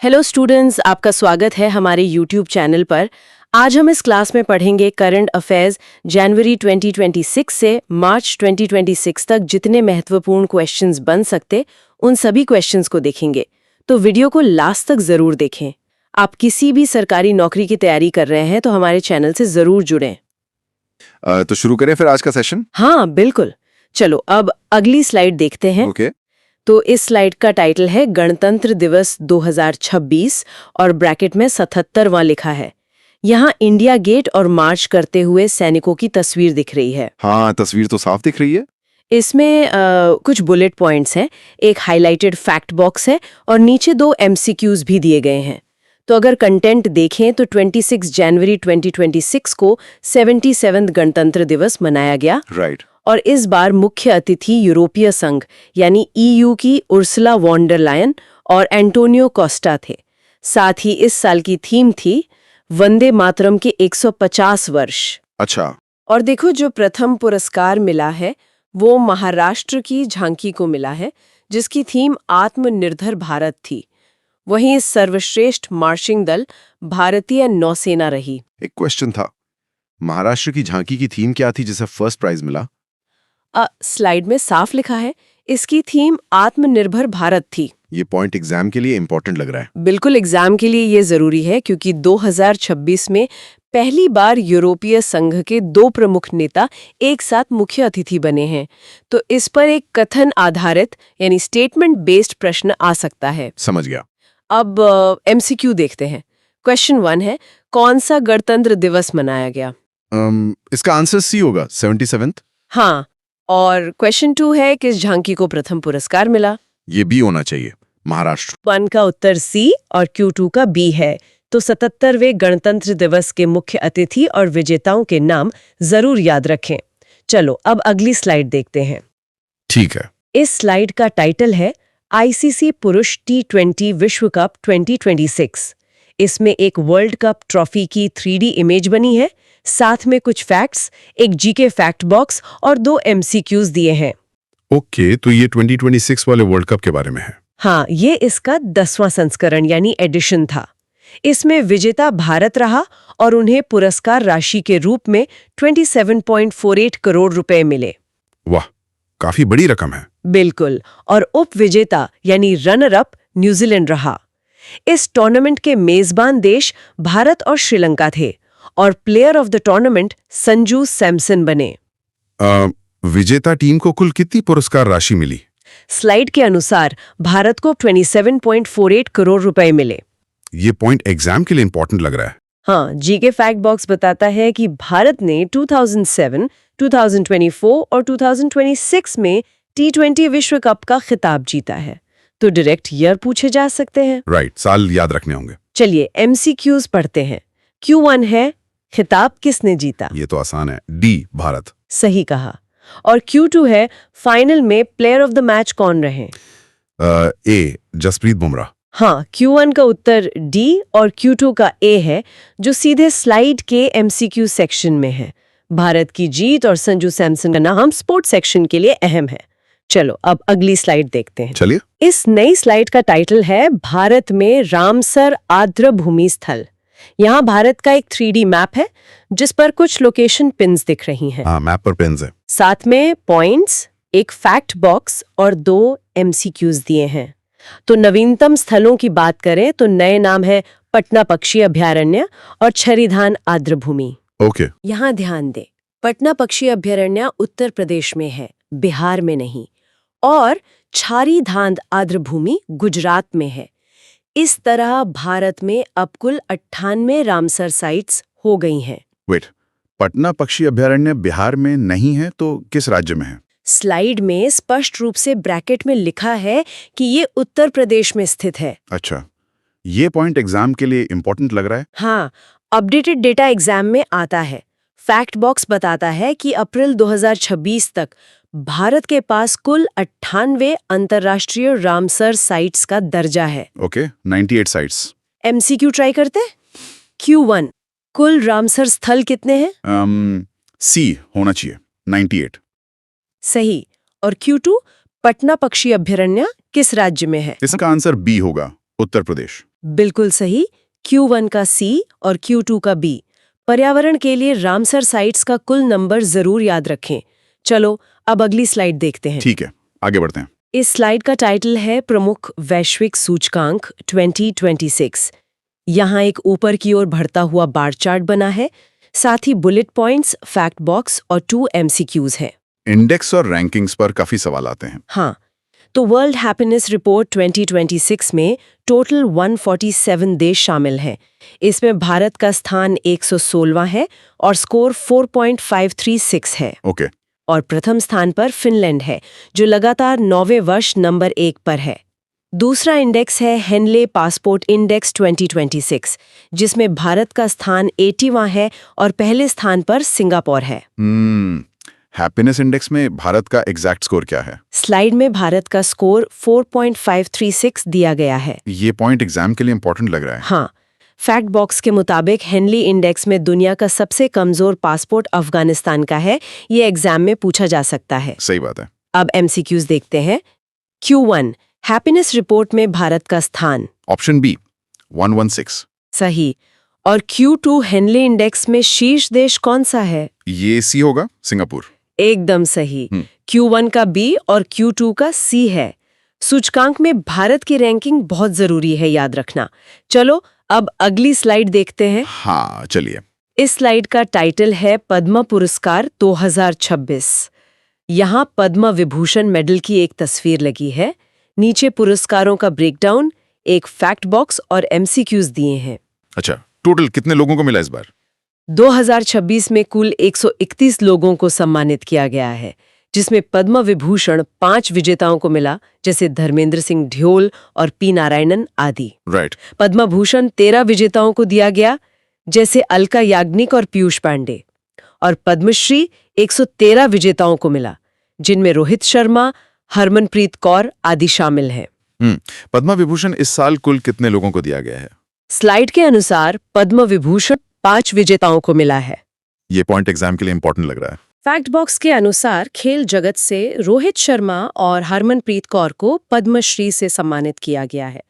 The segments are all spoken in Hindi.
हेलो स्टूडेंट्स, आपका स्वागत है हमारे यूट्यूब चैनल पर। आज हम इस क्लास में पढ़ेंगे करंट अफेयर्स जनवरी 2026 से मार्च 2026 तक जितने महत्वपूर्ण क्वेश्चंस बन सकते उन सभी क्वेश्चंस को देखेंगे। तो वीडियो को लास्ट तक जरूर देखें। आप किसी भी सरकारी नौकरी की तैयारी कर रहे हैं तो हमारे चैनल से जरूर जुड़ें। तो शुरू करें फिर आज का सेशन। हाँ बिल्कुल, चलो अब अगली स्लाइड देखते हैं। ओके। तो इस स्लाइड का टाइटल है गणतंत्र दिवस 2026 और ब्रैकेट में 77वां लिखा है। यहाँ इंडिया गेट और मार्च करते हुए सैनिकों की तस्वीर दिख रही है। हाँ, तस्वीर तो साफ दिख रही है। इसमें कुछ बुलेट पॉइंट्स हैं, एक हाइलाइटेड फैक्ट बॉक्स है और नीचे 2 MCQs भी दिए गए हैं। तो अगर कंटेंट देखें तो 26 जनवरी 2026 को 77वां गणतंत्र दिवस मनाया गया। राइट। और इस बार मुख्य अतिथि यूरोपीय संघ यानी EU की उर्सुला वॉन डर लायन और एंटोनियो कोस्टा थे। साथ ही इस साल की थीम थी वंदे मातरम के 150 वर्ष। अच्छा। और देखो, जो प्रथम पुरस्कार मिला है वो महाराष्ट्र की झांकी को मिला है, जिसकी थीम आत्मनिर्भर भारत थी। वहीं सर्वश्रेष्ठ मार्चिंग दल भारतीय नौसेना रही। एक क्वेश्चन था, महाराष्ट्र की झांकी की थीम क्या थी जिसे फर्स्ट प्राइज मिला? स्लाइड में साफ लिखा है, इसकी थीम आत्मनिर्भर भारत थी। ये पॉइंट एग्जाम के लिए इंपॉर्टेंट लग रहा है। बिल्कुल, एग्जाम के लिए ये जरूरी है क्योंकि 2026 में पहली बार यूरोपीय संघ के 2 प्रमुख नेता एक साथ मुख्य अतिथि बने हैं। तो इस पर एक कथन आधारित यानी स्टेटमेंट बेस्ड प्रश्न आ सकता है। समझ गया। अब MCQ देखते हैं। क्वेश्चन 1 है, कौन सा गणतंत्र दिवस मनाया गया? इसका आंसर सी होगा, 77th। हाँ। और क्वेश्चन 2 है, किस झांकी को प्रथम पुरस्कार मिला? ये बी होना चाहिए, महाराष्ट्र। 1 का उत्तर सी और Q2 का बी है। तो 77वें गणतंत्र दिवस के मुख्य अतिथि और विजेताओं के नाम जरूर याद रखें। चलो अब अगली स्लाइड देखते हैं। ठीक है। इस स्लाइड का टाइटल है ICC पुरुष T20 विश्व कप 2026। इसमें एक वर्ल्ड कप ट्रॉफी की 3D इमेज बनी है, साथ में कुछ फैक्ट्स, एक GK फैक्ट बॉक्स और 2 MCQs दिए हैं। ओके, तो ये 2026 वाले वर्ल्ड कप के बारे में है। हाँ, ये इसका 10वां संस्करण यानी एडिशन था। इसमें विजेता भारत रहा और उन्हें पुरस्कार राशि के रूप में 27.48 करोड़ रुपए मिले। वाह, काफी बड़ी रकम है। बिल्कुल। और उप विजेता यानी रनर अप न्यूजीलैंड रहा। इस टूर्नामेंट के मेजबान देश भारत और श्रीलंका थे और player of the tournament Sanju Samson बने। विजेता टीम को कुल कितनी पुरस्कार राशि मिली? स्लाइड के अनुसार भारत को 27.48 करोड़ रुपए मिले। ये पॉइंट एग्जाम के लिए इंपॉर्टेंट लग रहा है। हाँ, GK फैक्ट बॉक्स बताता है कि भारत ने 2007, 2024 और 2026 में T20 विश्व कप का खिताब जीता है। तो डायरेक्ट ईयर पूछे जा सकते हैं। राइट, साल याद रखने होंगे। चलिए MCQs पढ़ते हैं। Q1 है, खिताब किसने जीता? ये तो आसान है, डी, भारत। सही कहा। और Q2 है, फाइनल में प्लेयर ऑफ द मैच कौन रहे? ए, जसप्रीत बुमराह। हाँ, Q1 का उत्तर D और Q2 का A है, जो सीधे स्लाइड के MCQ सेक्शन में है। भारत की जीत और संजू सैमसन का नाम स्पोर्ट्स सेक्शन के लिए अहम है। चलो अब अगली स्लाइड देखते हैं। चलिए। इस नई स्लाइड का टाइटल है भारत में रामसर आर्द्र भूमि स्थल। यहाँ भारत का एक 3D मैप है जिस पर कुछ लोकेशन पिन्स दिख रही हैं। हाँ, मैप पर पिन्स है। साथ में पॉइंट्स, एक फैक्ट बॉक्स और 2 MCQs दिए हैं। तो नवीनतम स्थलों की बात करें तो नए नाम है पटना पक्षी अभयारण्य और छरीधान आर्द्र भूमि। ओके। यहाँ ध्यान दें, पटना पक्षी अभयारण्य उत्तर प्रदेश में है, बिहार में नहीं। और छारीधान आर्द्र भूमि गुजरात में है। इस तरह भारत में अब कुल 98 रामसर साइट्स हो गई हैं। वेट, पटना पक्षी अभयारण्य बिहार में नहीं है तो किस राज्य में है? स्लाइड में स्पष्ट रूप से ब्रैकेट में लिखा है कि ये उत्तर प्रदेश में स्थित है। अच्छा, ये पॉइंट एग्जाम के लिए इंपॉर्टेंट लग रहा है। हाँ, अपडेटेड डेटा एग्जाम में आता है। फैक्ट बॉक्स बताता है कि अप्रैल 2026 तक भारत के पास कुल 98 अंतर्राष्ट्रीय रामसर साइट्स का दर्जा है। Okay, 98 sites. MCQ ट्राई करते हैं। Q1, कुल रामसर स्थल कितने हैं? सी होना चाहिए, 98। सही। और Q2, पटना पक्षी अभयारण्य किस राज्य में है? इसका आंसर बी होगा, उत्तर प्रदेश। बिल्कुल सही। Q1 का C और Q2 का B। पर्यावरण के लिए रामसर साइट्स का कुल नंबर जरूर याद रखें। चलो अब अगली स्लाइड देखते हैं। ठीक है, आगे बढ़ते हैं। इस स्लाइड का टाइटल है प्रमुख वैश्विक सूचकांक 2026। यहाँ एक ऊपर की ओर बढ़ता हुआ बार चार्ट बना है, साथ ही बुलेट पॉइंट्स, फैक्ट बॉक्स और 2 MCQs हैं। इंडेक्स और रैंकिंग्स पर काफी सवाल आते हैं। हाँ, तो वर्ल्ड हैप्पीनेस रिपोर्ट 2026 में टोटल 147 देश शामिल हैं। इसमें भारत का स्थान 116वां है और स्कोर 4.536 है। ओके। और प्रथम स्थान पर फिनलैंड है, जो लगातार 9वें वर्ष नंबर 1 पर है। दूसरा इंडेक्स है हेनले पासपोर्ट इंडेक्स 2026, जिसमें भारत का स्थान 80वां है और पहले स्थान पर सिंगापुर है। हैप्पीनेस इंडेक्स में भारत का एग्जैक्ट स्कोर क्या है? स्लाइड में भारत का स्कोर 4.536 दिया गया है। ये पॉइंट एग्जाम के लिए इंपॉर्टेंट लग रहा है। हाँ, फैक्ट बॉक्स के मुताबिक हेनली इंडेक्स में दुनिया का सबसे कमजोर पासपोर्ट अफगानिस्तान का है। ये एग्जाम में पूछा जा सकता है। सही बात है। अब MCQs देखते हैं। Q1 हैप्पीनेस रिपोर्ट में भारत का स्थान। Option B 116। सही। और Q2 हेनली इंडेक्स में शीर्ष देश कौन सा है? ये सी होगा, सिंगापुर। एकदम सही। Q1 का B और Q2 का C है। सूचकांक में भारत की रैंकिंग बहुत जरूरी है, याद रखना। चलो अब अगली स्लाइड देखते हैं। हाँ, चलिए। इस स्लाइड का टाइटल है पद्म पुरस्कार 2026। यहाँ पद्म विभूषण मेडल की एक तस्वीर लगी है। नीचे पुरस्कारों का ब्रेकडाउन, एक फैक्ट बॉक्स और MCQs दिए हैं। अच्छा, टोटल कितने लोगों को मिला इस बार? 2026 में कुल 131 लोगों को सम्मानित किया गया है, जिसमें पद्म विभूषण 5 विजेताओं को मिला, जैसे धर्मेंद्र सिंह ढ्योल और P नारायणन आदि। राइट। पद्म भूषण 13 विजेताओं को दिया गया, जैसे अलका याग्निक और पीयूष पांडे। और पद्मश्री 113 विजेताओं को मिला, जिनमें रोहित शर्मा, हरमनप्रीत कौर आदि शामिल हैं। पद्म विभूषण इस साल कुल कितने लोगों को दिया गया है? स्लाइड के अनुसार पद्म विभूषण 5 विजेताओं को मिला है। ये पॉइंट एग्जाम के लिए इंपॉर्टेंट लग रहा है। फैक्ट बॉक्स के अनुसार खेल जगत से रोहित शर्मा और हरमनप्रीत कौर को पद्मश्री से सम्मानित किया गया है।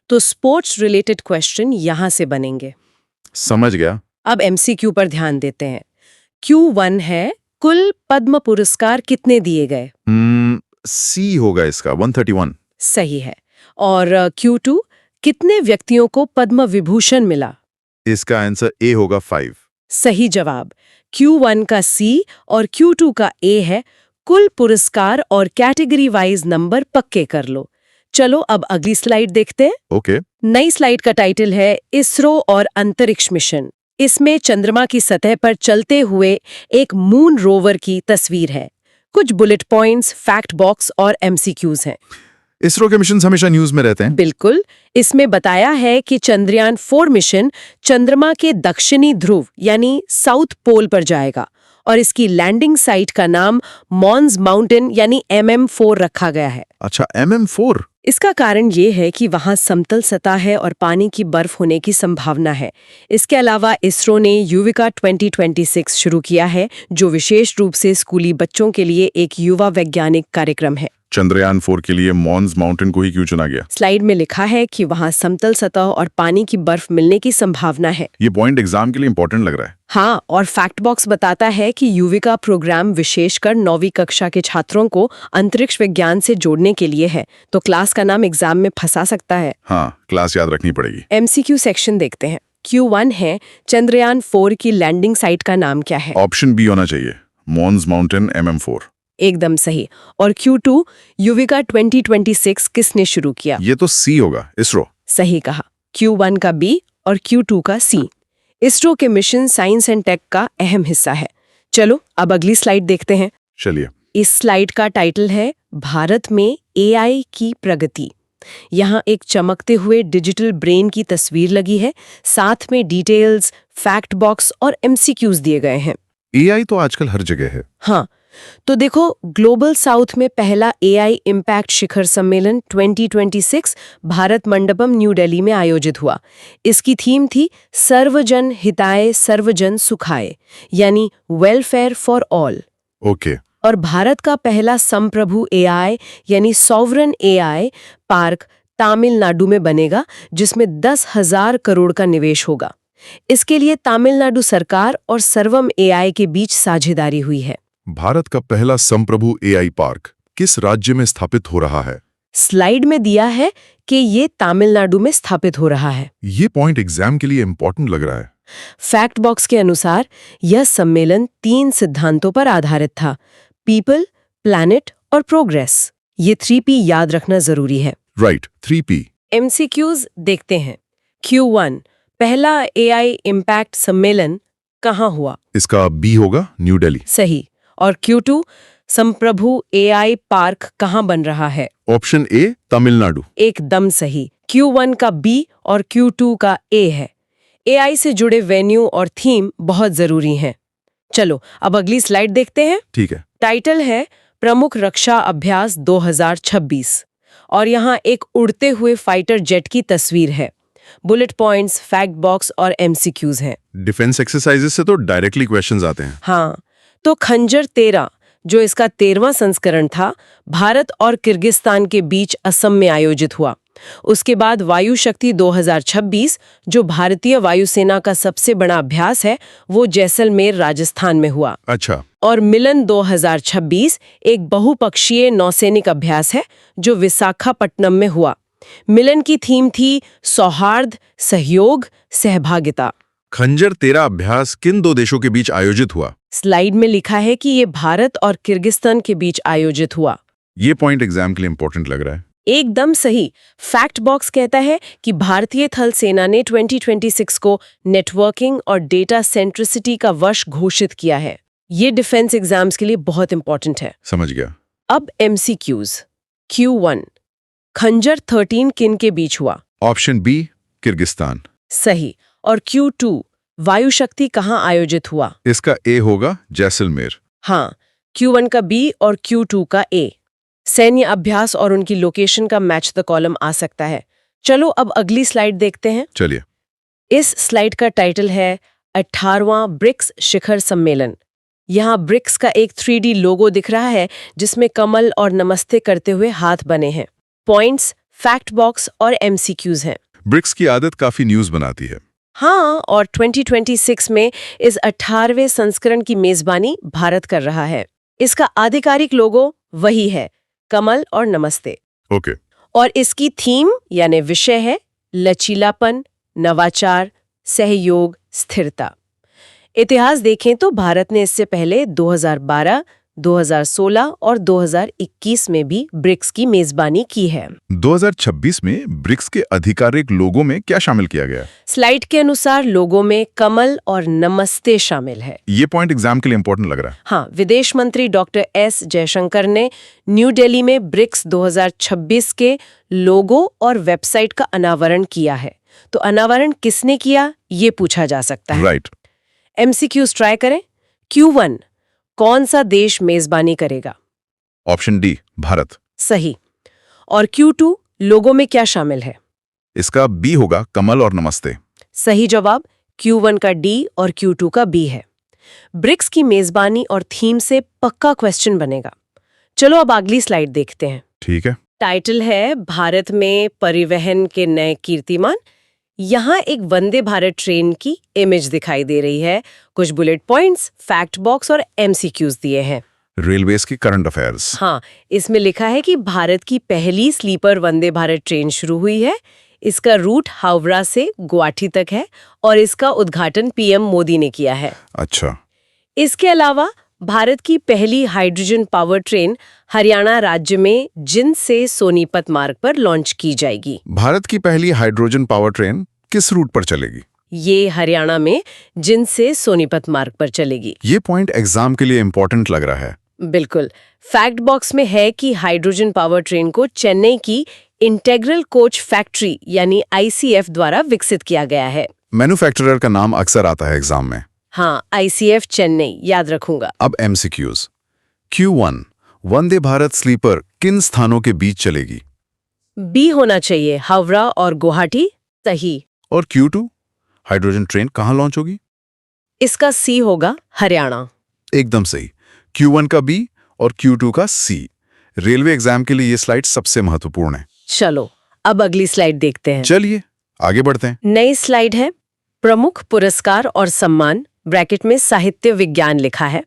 तो स्पोर्ट्स रिलेटेड क्वेश्चन यहाँ से बनेंगे। समझ गया। अब MCQ पर ध्यान देते हैं। Q1 है कुल पद्म पुरस्कार कितने दिए गए? सी होगा इसका, 131। सही है। और Q2 कितने व्यक्तियों को पद्म विभूषण मिला? इसका आंसर ए होगा, 5। सही जवाब। Q1 का C और Q2 का A है। कुल पुरस्कार और कैटेगरी वाइज नंबर पक्के कर लो। चलो अब अगली स्लाइड देखते हैं। ओके। नई स्लाइड का टाइटल है इसरो और अंतरिक्ष मिशन। इसमें चंद्रमा की सतह पर चलते हुए एक मून रोवर की तस्वीर है। कुछ बुलेट पॉइंट्स, फैक्ट बॉक्स और MCQs हैं। इसरो के मिशन हमेशा न्यूज में रहते हैं। बिल्कुल। इसमें बताया है कि चंद्रयान 4 मिशन चंद्रमा के दक्षिणी ध्रुव यानी साउथ पोल पर जाएगा और इसकी लैंडिंग साइट का नाम मॉन्स माउंटेन यानी MM4 रखा गया है। अच्छा, MM4। इसका कारण ये है कि वहाँ समतल सतह है और पानी की बर्फ होने की संभावना है। इसके अलावा इसरो ने युविका 2026 शुरू किया है, जो विशेष रूप से स्कूली बच्चों के लिए एक युवा वैज्ञानिक कार्यक्रम है। चंद्रयान 4 के लिए मॉन्स माउंटेन को ही क्यों चुना गया? स्लाइड में लिखा है कि वहाँ समतल सतह और पानी की बर्फ मिलने की संभावना है। ये पॉइंट एग्जाम के लिए इंपॉर्टेंट लग रहा है। हाँ, और फैक्ट बॉक्स बताता है कि युविका प्रोग्राम विशेषकर 9वीं कक्षा के छात्रों को अंतरिक्ष विज्ञान से जोड़ने के लिए है, तो क्लास का नाम एग्जाम में फंसा सकता है। हाँ, क्लास याद रखनी पड़ेगी। MCQ सेक्शन देखते हैं। Q1 है चंद्रयान 4 की लैंडिंग साइट का नाम क्या है? ऑप्शन बी होना चाहिए, मॉन्स माउंटेन MM4। एकदम सही। और Q2 युविका 2026 किसने शुरू किया? ये तो सी होगा, इसरो। सही कहा। Q1 का B और Q2 का C। इसरो के मिशन साइंस एंड टेक का अहम हिस्सा है। चलो अब अगली स्लाइड देखते हैं। चलिए। इस स्लाइड का टाइटल है भारत में AI की प्रगति। यहाँ एक चमकते हुए डिजिटल ब्रेन की तस्वीर लगी है, साथ में डिटेल्स, फैक्ट बॉक्स और MCQs दिए गए हैं। AI तो आजकल हर जगह है। हाँ, तो देखो, ग्लोबल साउथ में पहला AI इम्पैक्ट शिखर सम्मेलन 2026 भारत मंडपम न्यू दिल्ली में आयोजित हुआ। इसकी थीम थी सर्वजन हिताय सर्वजन सुखाय, यानी वेलफेयर फॉर ऑल। ओके। और भारत का पहला संप्रभु AI यानी सॉवरन AI पार्क तमिलनाडु में बनेगा, जिसमें 10,000 करोड़ का निवेश होगा। इसके लिए तमिलनाडु सरकार और सर्वम एआई के बीच साझेदारी हुई है। भारत का पहला संप्रभु एआई पार्क किस राज्य में स्थापित हो रहा है? स्लाइड में दिया है कि ये तमिलनाडु में स्थापित हो रहा है। ये पॉइंट एग्जाम के लिए इंपॉर्टेंट लग रहा है। फैक्ट बॉक्स के अनुसार यह सम्मेलन 3 सिद्धांतों पर आधारित था: पीपल, प्लैनेट और प्रोग्रेस। ये 3P याद रखना जरूरी है। Right, 3P। MCQs देखते हैं। Q1, पहला AI इम्पैक्ट सम्मेलन कहाँ हुआ? इसका बी होगा, न्यू दिल्ली। सही। और Q2, संप्रभु AI पार्क कहाँ बन रहा है? Option A, Tamil Nadu. एकदम सही। Q1 का B और Q2 का A है। AI से जुड़े वेन्यू और थीम बहुत जरूरी हैं। चलो अब अगली स्लाइड देखते हैं। ठीक है। टाइटल है प्रमुख रक्षा अभ्यास 2026 और यहाँ एक उड़ते हुए फाइटर जेट की तस्वीर है। बुलेट पॉइंट्स, फैक्ट बॉक्स और MCQs हैं। डिफेंस एक्सरसाइजेस से तो डायरेक्टली क्वेश्चंस आते हैं। हाँ, तो खंजर 13, जो इसका 13वां संस्करण था, भारत और किर्गिस्तान के बीच असम में आयोजित हुआ। उसके बाद वायु शक्ति 2026, जो भारतीय वायुसेना का सबसे बड़ा अभ्यास है, वो जैसलमेर, राजस्थान में हुआ। अच्छा। और मिलन 2026 एक बहुपक्षीय नौसैनिक अभ्यास है, जो विशाखापट्टनम में हुआ। मिलन की थीम थी सौहार्द, सहयोग, सहभागिता। खंजर 13 अभ्यास किन दो देशों के बीच आयोजित हुआ? स्लाइड में लिखा है कि ये भारत और किर्गिस्तान के बीच आयोजित हुआ। ये पॉइंट एग्जाम के लिए इंपॉर्टेंट लग रहा है। एकदम सही। फैक्ट बॉक्स कहता है कि भारतीय थल सेना ने 2026 को नेटवर्किंग और डेटा सेंट्रिसिटी का वर्ष घोषित किया है। ये डिफेंस एग्जाम्स के लिए बहुत इंपॉर्टेंट है। समझ गया। अब MCQs। Q1, खंजर 13 किन के बीच हुआ? Option B, Kyrgyzstan. सही। और Q2, वायु शक्ति कहाँ आयोजित हुआ? इसका ए होगा, जैसलमेर। हाँ, Q1 का B और Q2 का A। सैन्य अभ्यास और उनकी लोकेशन का मैच द कॉलम आ सकता है। चलो अब अगली स्लाइड देखते हैं। चलिए। इस स्लाइड का टाइटल है 18वां ब्रिक्स शिखर सम्मेलन। यहाँ ब्रिक्स का एक 3D लोगो दिख रहा है, जिसमें कमल और नमस्ते करते हुए हाथ बने हैं। पॉइंट्स, फैक्ट बॉक्स और MCQs हैं। ब्रिक्स की आदत काफी न्यूज बनाती है। हाँ, और 2026 में इस 18वें संस्करण की मेजबानी भारत कर रहा है। इसका आधिकारिक लोगो वही है, कमल और नमस्ते। ओके। और इसकी थीम यानी विषय है लचीलापन, नवाचार, सहयोग, स्थिरता। इतिहास देखें तो भारत ने इससे पहले 2012, 2016 और 2021 में भी ब्रिक्स की मेजबानी की है। 2026 में ब्रिक्स के आधिकारिक लोगों में क्या शामिल किया गया? स्लाइड के अनुसार लोगों में कमल और नमस्ते शामिल है। ये पॉइंट एग्जाम के लिए इंपॉर्टेंट लग रहा है। हाँ, विदेश मंत्री डॉक्टर S जयशंकर ने न्यू दिल्ली में ब्रिक्स 2026 के लोगो और वेबसाइट का अनावरण किया है। तो अनावरण किसने किया, ये पूछा जा सकता है। राइट। MCQs ट्राई करें। Q1, कौन सा देश मेजबानी करेगा? Option D, Bharat. सही। और Q2, लोगों में क्या शामिल है? इसका बी होगा, कमल और नमस्ते। सही जवाब। Q1 का D और Q2 का B है। ब्रिक्स की मेजबानी और थीम से पक्का क्वेश्चन बनेगा। चलो अब अगली स्लाइड देखते हैं। ठीक है। टाइटल है भारत में परिवहन के नए कीर्तिमान। यहाँ एक वंदे भारत ट्रेन की इमेज दिखाई दे रही है। कुछ बुलेट पॉइंट्स, फैक्ट बॉक्स और MCQs दिए हैं। रेलवेज की करंट अफेयर्स। हाँ, इसमें लिखा है कि भारत की पहली स्लीपर वंदे भारत ट्रेन शुरू हुई है। इसका रूट हावड़ा से गुवाहाटी तक है और इसका उद्घाटन PM मोदी ने किया है। अच्छा। इसके अलावा भारत की पहली हाइड्रोजन पावर ट्रेन हरियाणा राज्य में जिंद से सोनीपत मार्ग पर लॉन्च की जाएगी। भारत की पहली हाइड्रोजन पावर ट्रेन किस रूट पर चलेगी? ये हरियाणा में जिंद से सोनीपत मार्ग पर चलेगी। ये पॉइंट एग्जाम के लिए इंपॉर्टेंट लग रहा है। बिल्कुल। फैक्ट बॉक्स में है कि हाइड्रोजन पावर ट्रेन को चेन्नई की इंटेग्रल कोच फैक्ट्री यानी ICF द्वारा विकसित किया गया है। मैन्युफैक्चरर का नाम अक्सर आता है एग्जाम में। हाँ, ICF चेन्नई, याद रखूंगा। अब MCQs। Q1, Vande Bharat sleeper किन स्थानों के बीच चलेगी? B होना चाहिए, हावड़ा और गुवाहाटी। सही। और Q2, हाइड्रोजन ट्रेन कहाँ लॉन्च होगी? इसका C होगा, हरियाणा। एकदम सही। Q1 का B और Q2 का C। रेलवे एग्जाम के लिए ये स्लाइड सबसे महत्वपूर्ण है। चलो अब अगली स्लाइड देखते हैं। चलिए आगे बढ़ते हैं। नई स्लाइड है प्रमुख पुरस्कार और सम्मान, ब्रैकेट में साहित्य विज्ञान लिखा है।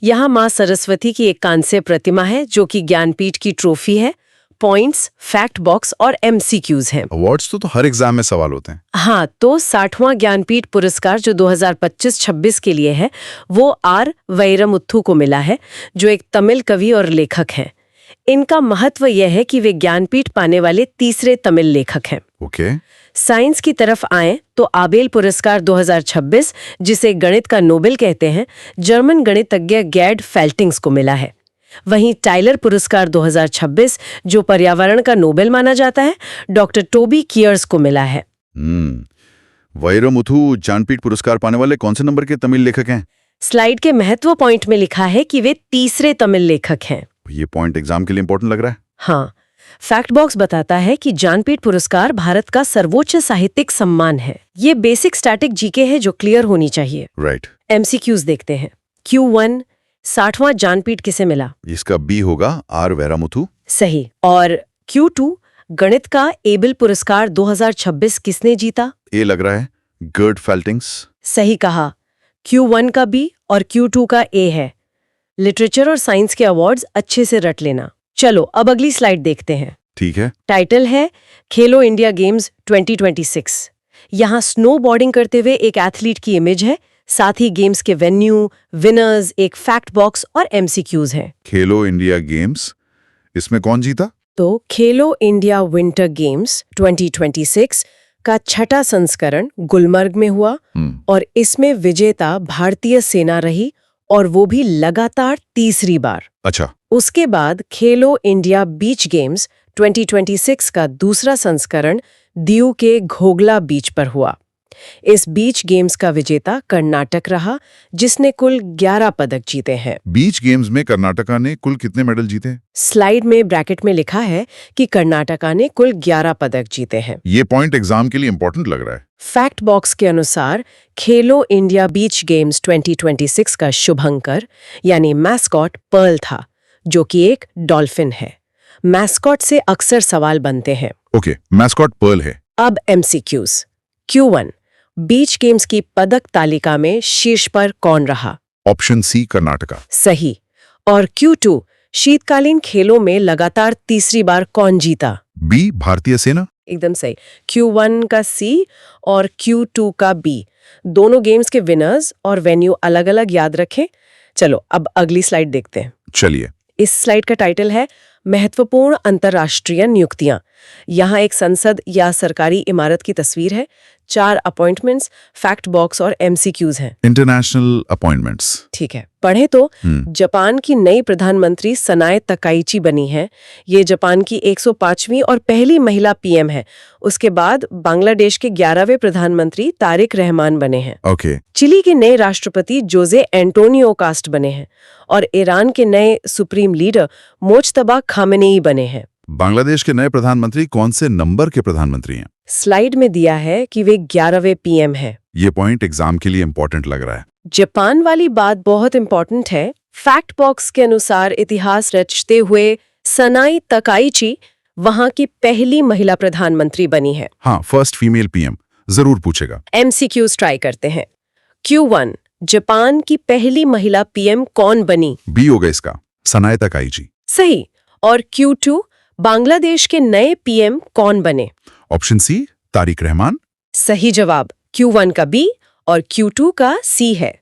यहाँ माँ सरस्वती की एक कांस्य प्रतिमा है जो कि ज्ञानपीठ की ट्रॉफी है। पॉइंट्स, फैक्ट बॉक्स और एमसीक्यूज हैं। अवार्ड्स तो हर एग्जाम में सवाल होते हैं। हाँ, तो 60वां ज्ञानपीठ पुरस्कार जो 2025-26 के लिए है वो आर वैरमुथु को मिला है, जो एक तमिल कवि और लेखक हैं। इनका महत्व यह है कि वे ज्ञानपीठ पाने वाले तीसरे तमिल लेखक हैं। ओके। साइंस की तरफ आएं तो आबेल पुरस्कार 2026, जिसे गणित का नोबेल कहते हैं, जर्मन गणितज्ञ गैड फेल्टिंग्स को मिला है। वहीं टाइलर पुरस्कार 2026, जो पर्यावरण का नोबेल माना जाता है, डॉक्टर टोबी कियर्स को मिला है। वैरमुथु ज्ञानपीठ पुरस्कार पाने वाले कौन से नंबर के तमिल लेखक हैं? स्लाइड के महत्व पॉइंट में लिखा है कि वे तीसरे तमिल लेखक हैं। ये पॉइंट एग्जाम के लिए इंपॉर्टेंट लग रहा है। हाँ, फैक्ट बॉक्स बताता है कि ज्ञानपीठ पुरस्कार भारत का सर्वोच्च साहित्यिक सम्मान है। ये बेसिक स्टैटिक जीके है जो क्लियर होनी चाहिए। राइट। एमसीक्यूज देखते हैं। Q1, 60वां ज्ञानपीठ किसे मिला? इसका बी होगा आर वैरमुथु। सही। और Q2, गणित का एबल पुरस्कार 2026 किसने जीता? ए लग रहा है, गर्ड फेल्टिंग्स। सही कहा। Q1 का बी और Q2 का ए है। लिटरेचर और साइंस के अवार्ड्स अच्छे से रट लेना। चलो अब अगली स्लाइड देखते हैं। ठीक है। टाइटल है खेलो इंडिया गेम्स 2026। यहाँ स्नो बोर्डिंग करते हुए एक एथलीट की इमेज है, साथ ही गेम्स के वेन्यू, विनर्स, एक फैक्ट बॉक्स और एमसीक्यूज हैं। खेलो इंडिया गेम्स, इसमें कौन जीता? तो खेलो इंडिया विंटर गेम्स 2026 का छठा संस्करण गुलमर्ग में हुआ और इसमें विजेता भारतीय सेना रही, और वो भी लगातार तीसरी बार। अच्छा। उसके बाद खेलो इंडिया बीच गेम्स 2026 का दूसरा संस्करण दीव के घोगला बीच पर हुआ। इस बीच गेम्स का विजेता कर्नाटक रहा, जिसने कुल 11 पदक जीते हैं। बीच गेम्स में कर्नाटका ने कुल कितने मेडल जीते? स्लाइड में ब्रैकेट में लिखा है कि कर्नाटका ने कुल 11 पदक जीते हैं। ये पॉइंट एग्जाम के लिए इंपॉर्टेंट लग रहा है। फैक्ट बॉक्स के अनुसार खेलो इंडिया बीच गेम्स 2026 का शुभंकर यानी मैस्कॉट पर्ल था, जो कि एक डॉल्फिन है। मैस्कॉट से अक्सर सवाल बनते हैं। ओके, मैस्कॉट पर्ल है। अब एमसीक्यूज। Q1, बीच गेम्स की पदक तालिका में शीर्ष पर कौन रहा? Option C, Karnataka. सही। और Q2, शीतकालीन खेलों में लगातार तीसरी बार कौन जीता? बी, भारतीय सेना। एकदम सही। Q1 का C और Q2 का B, दोनों गेम्स के विनर्स और वेन्यू अलग-अलग याद रखें। चलो अब अगली स्लाइड देखते हैं। चलिए। इस स्लाइड का टाइटल है महत्वपूर्ण अंतर्राष्ट्रीय नियुक्तियां। यहाँ एक संसद या सरकारी इमारत की तस्वीर है, 4 अपॉइंटमेंट्स, फैक्ट बॉक्स और एमसीक्यूज हैं। International appointments. ठीक है, पढ़े तो जापान की नई प्रधानमंत्री सनाए तकाइची बनी है। ये जापान की 105वीं और पहली महिला पीएम है। उसके बाद बांग्लादेश के 11वें प्रधानमंत्री तारिक रहमान बने हैं। ओके। चिली के नए राष्ट्रपति जोजे एंटोनियो कास्ट बने हैं और ईरान के नए सुप्रीम लीडर मोज्तबा खामेनेई बने हैं। बांग्लादेश के नए प्रधानमंत्री कौन से नंबर के प्रधानमंत्री हैं? स्लाइड में दिया है कि वे 11वें पीएम हैं। ये पॉइंट एग्जाम के लिए इंपॉर्टेंट लग रहा है। जापान वाली बात बहुत इंपॉर्टेंट है। फैक्ट बॉक्स के अनुसार इतिहास रचते हुए सनाई तकाइची वहां की पहली महिला प्रधानमंत्री बनी है। हाँ, फर्स्ट फीमेल पीएम जरूर पूछेगा। एमसीक्यूज ट्राई करते हैं। Q1, जापान की पहली महिला पीएम कौन बनी? बी होगा इसका, सनाए तकाइची। सही। और Q2, बांग्लादेश के नए पीएम कौन बने? Option C, Tarique Rahman. सही जवाब। Q1 का B और Q2 का C है।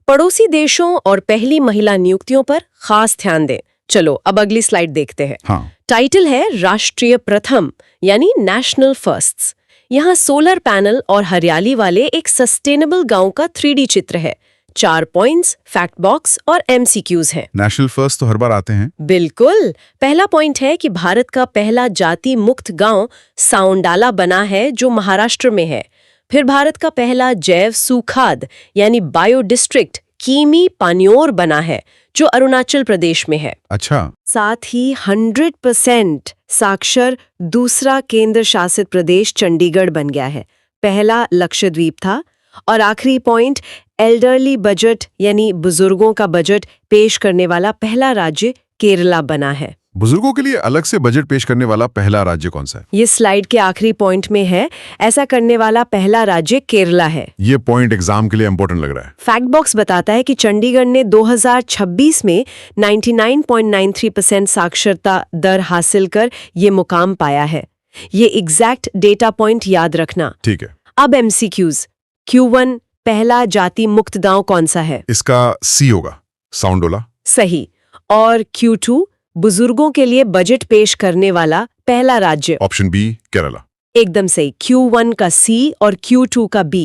पड़ोसी देशों और पहली महिला नियुक्तियों पर खास ध्यान दें। चलो अब अगली स्लाइड देखते हैं। हाँ। टाइटल है राष्ट्रीय प्रथम यानी नेशनल फर्स्ट्स। यहाँ सोलर पैनल और हरियाली वाले एक सस्टेनेबल गांव का 3D चित्र है। 4 पॉइंट्स, फैक्ट बॉक्स और एमसीक्यूज हैं। नेशनल फर्स्ट तो हर बार आते हैं। बिल्कुल। पहला पॉइंट है कि भारत का पहला जाति मुक्त गांव साउंडाला बना है, जो महाराष्ट्र में है। फिर भारत का पहला जैव सुखाद यानी बायो डिस्ट्रिक्ट कीमी पान्योर बना है, जो अरुणाचल प्रदेश में है। अच्छा। साथ ही 100% साक्षर दूसरा केंद्र शासित प्रदेश चंडीगढ़ बन गया है। पहला लक्षद्वीप था। और आखिरी पॉइंट, एल्डरली बजट यानी बुजुर्गों का बजट पेश करने वाला पहला राज्य केरला बना है। बुजुर्गों के लिए अलग से बजट पेश करने वाला पहला राज्य कौन सा है? ये स्लाइड के आखिरी पॉइंट में है। ऐसा करने वाला पहला राज्य केरला है। ये पॉइंट एग्जाम के लिए इंपॉर्टेंट लग रहा है। फैक्ट बॉक्स बताता है कि चंडीगढ़ ने 2026 में 99.93% साक्षरता दर हासिल कर ये मुकाम पाया है। ये एग्जैक्ट डेटा पॉइंट याद रखना। ठीक है। अब MCQs। Q1 पहला जाति मुक्त गांव कौन सा है? इसका C होगा, साउंडोला। सही। और Q2 बुजुर्गों के लिए बजट पेश करने वाला पहला राज्य? Option B, Kerala. एकदम सही। Q1 का C और Q2 का B।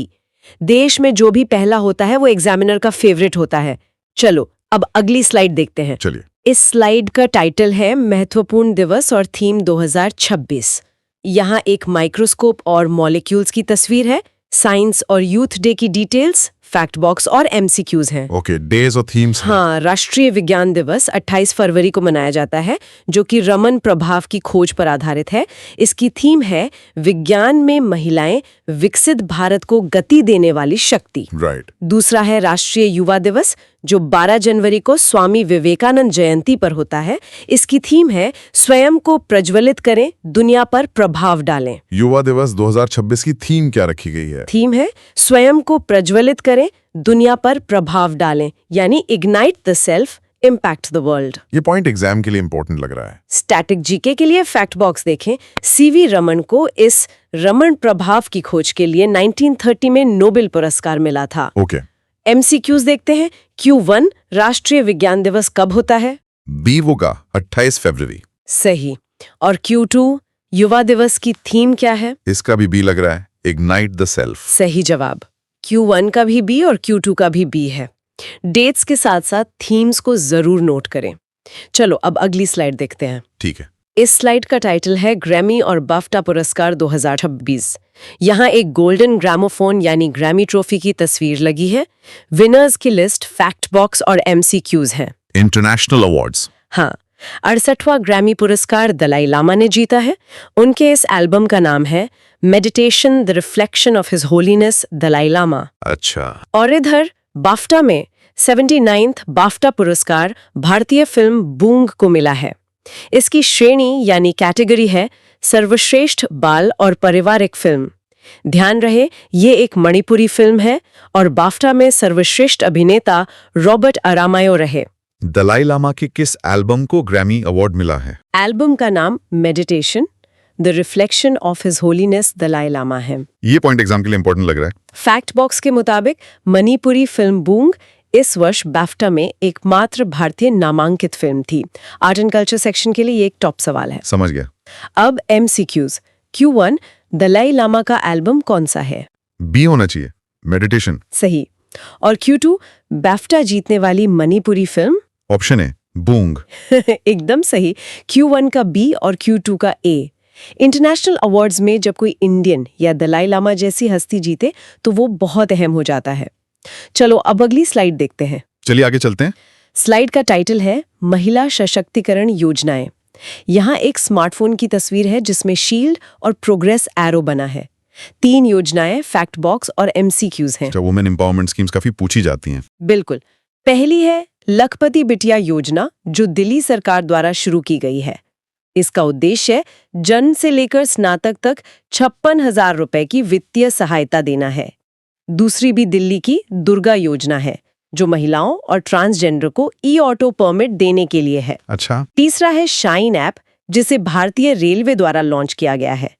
देश में जो भी पहला होता है वो एग्जामिनर का फेवरेट होता है। चलो अब अगली स्लाइड देखते हैं। चलिए। इस स्लाइड का टाइटल है महत्वपूर्ण दिवस और थीम 2026। यहाँ एक माइक्रोस्कोप और मॉलिक्यूल्स की तस्वीर है, साइंस और यूथ डे की डिटेल्स, फैक्ट बॉक्स और MCQs हैं। ओके, डेज और थीम्स। हाँ, राष्ट्रीय विज्ञान दिवस 28 फरवरी को मनाया जाता है, जो कि रमन प्रभाव की खोज पर आधारित है। इसकी थीम है विज्ञान में महिलाएं, विकसित भारत को गति देने वाली शक्ति। राइट। दूसरा है राष्ट्रीय युवा दिवस, जो 12 जनवरी को स्वामी विवेकानंद जयंती पर होता है। इसकी थीम है स्वयं को प्रज्वलित करें, दुनिया पर प्रभाव डालें। युवा दिवस 2026 की थीम क्या रखी गई है? थीम है स्वयं को प्रज्वलित करें, दुनिया पर प्रभाव डालें, यानी ignite the self, impact the world. ये पॉइंट एग्जाम के लिए इंपॉर्टेंट लग रहा है। स्टैटिक जीके के लिए फैक्ट बॉक्स देखें। CV रमन को इस रमन प्रभाव की खोज के लिए 1930 में नोबेल पुरस्कार मिला था। ओके। MCQs देखते हैं। Q1 राष्ट्रीय विज्ञान दिवस कब होता है? B होगा 28 फरवरी। सही। और Q2 युवा दिवस की थीम क्या है? इसका भी B लग रहा है, इग्नाइट द सेल्फ। सही जवाब। Q1 का भी B और Q2 का भी B है। डेट्स के साथ साथ थीम्स को जरूर नोट करें। चलो अब अगली स्लाइड देखते हैं। ठीक है। इस स्लाइड का टाइटल है ग्रैमी और बाफ्टा पुरस्कार 2026। यहाँ एक गोल्डन ग्रामोफोन यानी ग्रैमी ट्रॉफी की तस्वीर लगी है। विनर्स की लिस्ट, फैक्ट बॉक्स और MCQs हैं। International awards. हाँ, 68वां ग्रैमी पुरस्कार दलाई लामा ने जीता है। उनके इस एल्बम का नाम है meditation the reflection of his holiness Dalai Lama. अच्छा। और इधर बाफ्टा में 79th बाफ्टा पुरस्कार भारतीय फिल्म बूंग को मिला है। इसकी श्रेणी यानी कैटेगरी है सर्वश्रेष्ठ बाल और पारिवारिक फिल्म। ध्यान रहे ये एक मणिपुरी फिल्म है और बाफ्टा में सर्वश्रेष्ठ अभिनेता रॉबर्ट अरामायो रहे। दलाई लामा के किस एल्बम को ग्रैमी अवार्ड मिला है? एल्बम का नाम meditation the reflection of his holiness Dalai Lama है। ये पॉइंट एग्जाम के लिए इंपॉर्टेंट लग रहा है। फैक्ट बॉक्स के मुताबिक मणिपुरी फिल्म बूंग इस वर्ष बाफ्टा में एकमात्र भारतीय नामांकित फिल्म थी। आर्ट एंड कल्चर सेक्शन के लिए ये एक टॉप सवाल है। समझ गया। अब MCQs। Q1 दलाई लामा का एल्बम कौन सा है? B होना चाहिए, मेडिटेशन। सही। और Q2 बाफ्टा जीतने वाली मणिपुरी फिल्म? ऑप्शन है बूंग। एकदम सही। Q1 का B और Q2 का A। इंटरनेशनल अवार्ड्स में जब कोई इंडियन या दलाई लामा जैसी हस्ती जीते तो वो बहुत अहम हो जाता है। चलो अब अगली स्लाइड देखते हैं। चलिए आगे चलते हैं। स्लाइड का टाइटल है महिला सशक्तिकरण योजनाएं। यहाँ एक स्मार्टफोन की तस्वीर है जिसमें शील्ड और प्रोग्रेस एरो बना है। 3 योजनाएं, फैक्ट बॉक्स और MCQs हैं। वुमेन एम्पावरमेंट स्कीम्स काफी पूछी जाती हैं। बिल्कुल। पहली है लखपति बिटिया योजना, जो दिल्ली सरकार द्वारा शुरू की गई है। इसका उद्देश्य जन्म से लेकर स्नातक तक 56,000 रुपए की वित्तीय सहायता देना है। दूसरी भी दिल्ली की दुर्गा योजना है, जो महिलाओं और ट्रांसजेंडर को ऑटो परमिट देने के लिए है। अच्छा। तीसरा है शाइन ऐप, जिसे भारतीय रेलवे द्वारा लॉन्च किया गया है।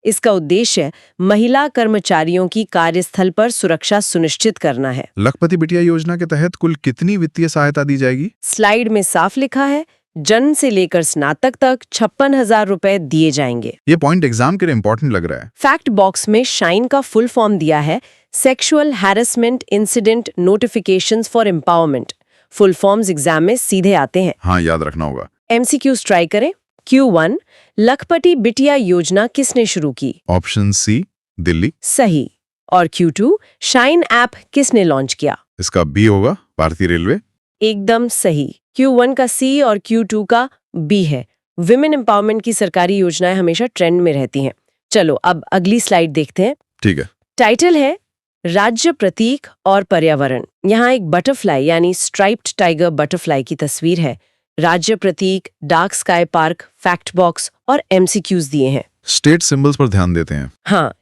इसका उद्देश्य महिला कर्मचारियों की कार्यस्थल पर सुरक्षा सुनिश्चित करना है। लखपति बिटिया योजना के तहत कुल कितनी वित्तीय सहायता दी जाएगी? स्लाइड में साफ लिखा है, जन्म से लेकर स्नातक तक 56,000 रुपए दिए जाएंगे। ये पॉइंट एग्जाम के लिए इंपॉर्टेंट लग रहा है। फैक्ट बॉक्स में शाइन का फुल फॉर्म दिया है sexual harassment incident notifications for empowerment. Full forms exam में सीधे आते हैं। हाँ, याद रखना होगा। MCQs ट्राई करें। Q1 लखपति बिटिया योजना किसने शुरू की? Option C, Delhi. सही। और Q2 शाइन ऐप किसने लॉन्च किया? इसका B होगा, भारतीय रेलवे। एकदम सही। Q1 का C और Q2 का B है। विमेन एम्पावरमेंट की सरकारी योजनाएं हमेशा ट्रेंड में रहती हैं। चलो अब अगली स्लाइड देखते हैं। ठीक है। टाइटल है राज्य प्रतीक और पर्यावरण। यहाँ एक बटरफ्लाई यानी स्ट्राइप्ड टाइगर बटरफ्लाई की तस्वीर है, राज्य प्रतीक, dark sky park, fact box और एमसीक्यूज दिए हैं। स्टेट सिंबल्स पर ध्यान देते हैं। हाँ,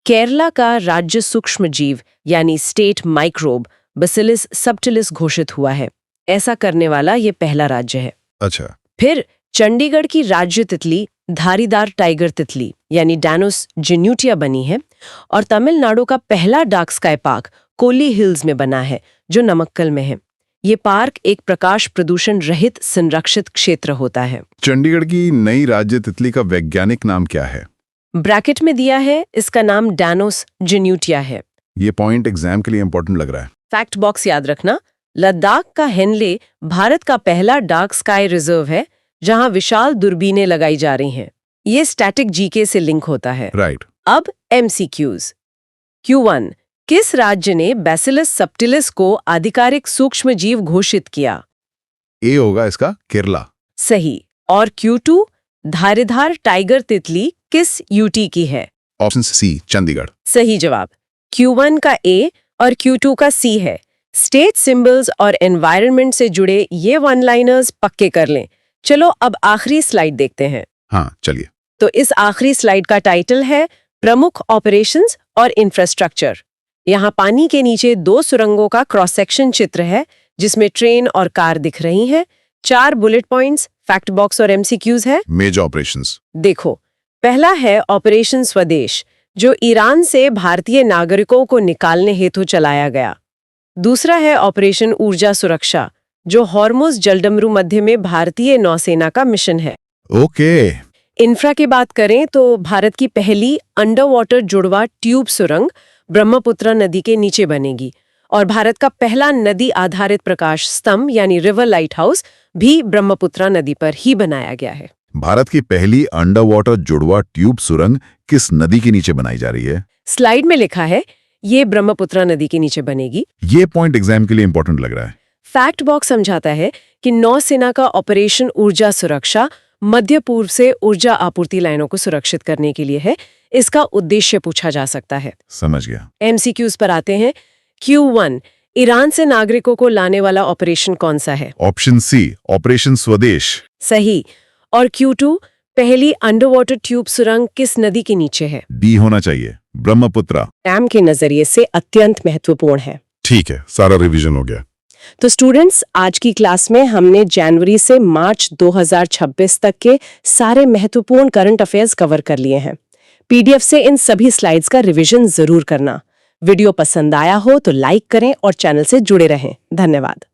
केरला का राज्य सूक्ष्म जीव यानी स्टेट माइक्रोब बैसिलस सबटिलिस घोषित हुआ है। ऐसा करने वाला ये पहला राज्य है। अच्छा। फिर चंडीगढ़ की राज्य तितली धारीदार टाइगर तितली यानी डैनोस जिन्यूटिया बनी है और तमिलनाडु का पहला dark sky park Kolli Hills में बना है जो नमक्कल में है। ये पार्क एक प्रकाश प्रदूषण रहित संरक्षित क्षेत्र होता है। चंडीगढ़ की नई राज्य तितली का वैज्ञानिक नाम क्या है? ब्रैकेट में दिया है, इसका नाम डैनोस जिन्यूटिया है। ये पॉइंट एग्जाम के लिए इंपॉर्टेंट लग रहा है। फैक्ट बॉक्स याद रखना, लद्दाख का हेनले भारत का पहला डार्क स्काई रिजर्व है जहां विशाल दूरबीनें लगाई जा रही हैं। ये स्टैटिक जीके से लिंक होता है। राइट। अब एमसीक्यूज। Q1, किस राज्य ने बैसिलस सबटिलिस को आधिकारिक सूक्ष्म जीव घोषित किया? ए होगा इसका, केरला। सही। और Q2, धारीदार टाइगर तितली किस यूटी की है? Option C, Chandigarh. सही जवाब। Q1 का ए और Q2 का सी है। स्टेट सिंबल्स और एनवायरनमेंट से जुड़े ये वन लाइनर्स पक्के कर लें। चलो अब आखिरी स्लाइड देखते हैं। हाँ, चलिए। तो इस आखिरी स्लाइड का टाइटल है प्रमुख ऑपरेशंस और इंफ्रास्ट्रक्चर। यहाँ पानी के नीचे 2 सुरंगों का क्रॉस सेक्शन चित्र है जिसमें ट्रेन और कार दिख रही हैं। 4 बुलेट पॉइंट्स, फैक्ट बॉक्स और एमसीक्यूज है। Major operations. देखो, पहला है ऑपरेशन स्वदेश जो ईरान से भारतीय नागरिकों को निकालने हेतु चलाया गया। दूसरा है ऑपरेशन ऊर्जा सुरक्षा जो हॉर्मुज जलडमरू मध्य में भारतीय नौसेना का मिशन है। ओके। इंफ्रा की बात करें तो भारत की पहली अंडर वाटर जुड़वा ट्यूब सुरंग ब्रह्मपुत्र नदी के नीचे बनेगी और भारत का पहला नदी आधारित प्रकाश स्तंभ यानी रिवर लाइट हाउस भी ब्रह्मपुत्र नदी पर ही बनाया गया है। भारत की पहली अंडर वाटर जुड़वा ट्यूब सुरंग किस नदी के नीचे बनाई जा रही है? स्लाइड में लिखा है ये ब्रह्मपुत्र नदी के नीचे बनेगी। ये पॉइंट एग्जाम के लिए इंपॉर्टेंट लग रहा है। फैक्ट बॉक्स समझाता है कि नौसेना का ऑपरेशन ऊर्जा सुरक्षा मध्य पूर्व से ऊर्जा आपूर्ति लाइनों को सुरक्षित करने के लिए है। इसका उद्देश्य पूछा जा सकता है। समझ गया। एमसीक्यूज पर आते हैं। Q1, ईरान से नागरिकों को लाने वाला ऑपरेशन कौन सा है? ऑप्शन सी, ऑपरेशन स्वदेश। सही। और Q2, पहली अंडर वाटर ट्यूब सुरंग किस नदी के नीचे है? डी होना चाहिए, ब्रह्मपुत्र। एग्जाम के नजरिए से अत्यंत महत्वपूर्ण है। ठीक है, सारा रिवीजन हो गया। तो स्टूडेंट्स, आज की क्लास में हमने जनवरी से मार्च 2026 तक के सारे महत्वपूर्ण करंट अफेयर्स कवर कर लिए हैं। पीडीएफ से इन सभी स्लाइड्स का रिवीजन जरूर करना। वीडियो पसंद आया हो तो लाइक करें और चैनल से जुड़े रहें। धन्यवाद।